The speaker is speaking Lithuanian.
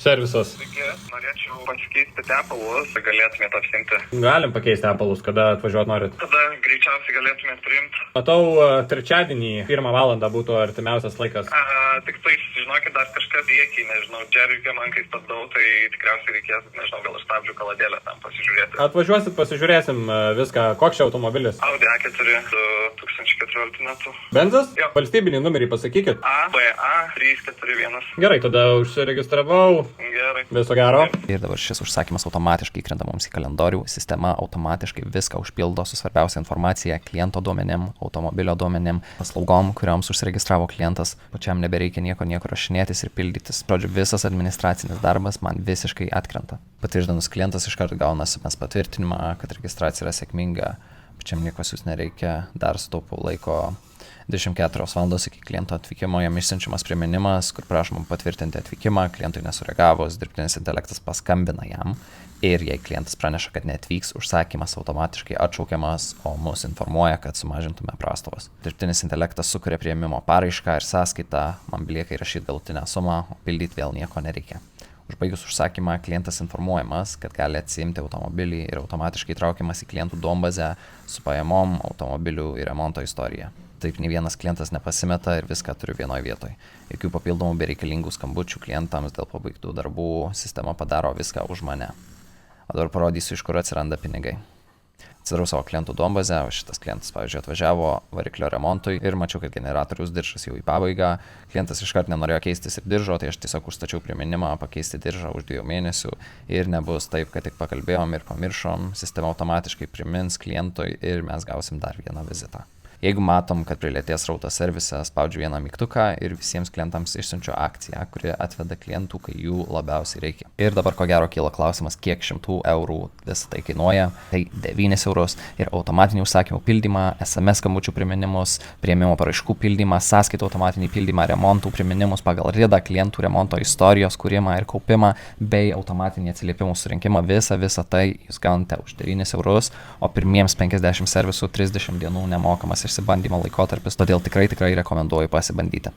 Servisas. Sveiki, norėčiau pasikeisti tepalus, galėtumėte apsimti. Galim pakeisti tepalus, kada atvažiuot norit. Tada greičiausiai galėtumėte priimti. Matau, trečiadienį 1 valandą būtų artimiausias laikas. Tik tai, žinokit, dar kažkas priekį, nežinau, džeriukė man kai stabdau, tai tikriausiai reikės, nežinau, gal aš stabdžiu kaladėlę tam pasižiūrėti. Atvažiuosit, pasižiūrėsim viską. Koks čia automobilis? Audi A4 2014 metų. Benzas? Jo. Valstybinį numerį pasakykit. ABA 341. Gerai, tada užsiregistravau. Gerai. Viso gero. Ir dabar šis užsakymas automatiškai įkrenta mums į kalendorių. Sistema automatiškai viską užpildo su svarbiausia informacija, kliento duomenim, automobilio duomenim, paslaugom, kurioms užsiregistravo klientas. Pačiam nebereikia nieko rašinėtis ir pildytis. Žodžiu, visas administracinis darbas man visiškai atkrenta. Patvirtinus klientas iškart gauna SMS patvirtinimą, kad registracija yra sėkminga. Pačiam nieko siųs nereikia, dar sutaupau laiko. 24 valandos iki kliento atvykimo jam išsiunčiamas priminimas, kur prašoma patvirtinti atvykimą, klientui nesureagavus, dirbtinis intelektas paskambina jam ir jei klientas praneša, kad neatvyks, užsakymas automatiškai atšaukiamas, o mus informuoja, kad sumažintume prastovas. Dirbtinis intelektas sukuria priėmimo paraišką ir sąskaitą, man belieka įrašyti galutinę sumą, o pildyti vėl nieko nereikia. Užbaigus užsakymą, klientas informuojamas, kad gali atsiimti automobilį ir automatiškai traukiamas į klientų duombazę su pajamom, automobilių ir remonto istorija. Taip nei vienas klientas nepasimeta ir viską turiu vienoje vietoje. Jokių papildomų bereikalingų skambučių klientams dėl pabaigtų darbų, sistema padaro viską už mane. O dabar parodysiu, iš kur atsiranda pinigai. Atsidarau savo klientų duombazę, o šitas klientas, pavyzdžiui, atvažiavo variklio remontui ir mačiau, kad generatorius diržas jau į pabaigą. Klientas iškart nenorėjo keistis ir diržo, tai aš tiesiog užstačiau priminimą pakeisti diržą už 2 mėnesių ir nebus taip, kad tik pakalbėjom ir pamiršom, sistema automatiškai primins klientui ir mes gausim dar vieną vizitą. Jeigu matom, kad prilėties srautas servise, spaudžiu vieną mygtuką ir visiems klientams išsiunčiu akciją, kuri atveda klientų, kai jų labiausiai reikia. Ir dabar ko gero kyla klausimas, kiek 100 eurų visą tai kainuoja. Tai 9 eurus ir automatinį užsakymų pildymą, SMS skambučių priminimus, priėmimo paraiškų pildymą, sąskaitų automatinį pildymą, remontų priminimus pagal ridą, klientų remonto istorijos kūrimą ir kaupimą, bei automatinį atsiliepimų surinkimą. Visą tai jūs gaunate už 9 eurus, o pirmiems 50 servisų 30 dienų nemokamas išsibandymo laikotarpis, todėl tikrai rekomenduoju pasibandyti.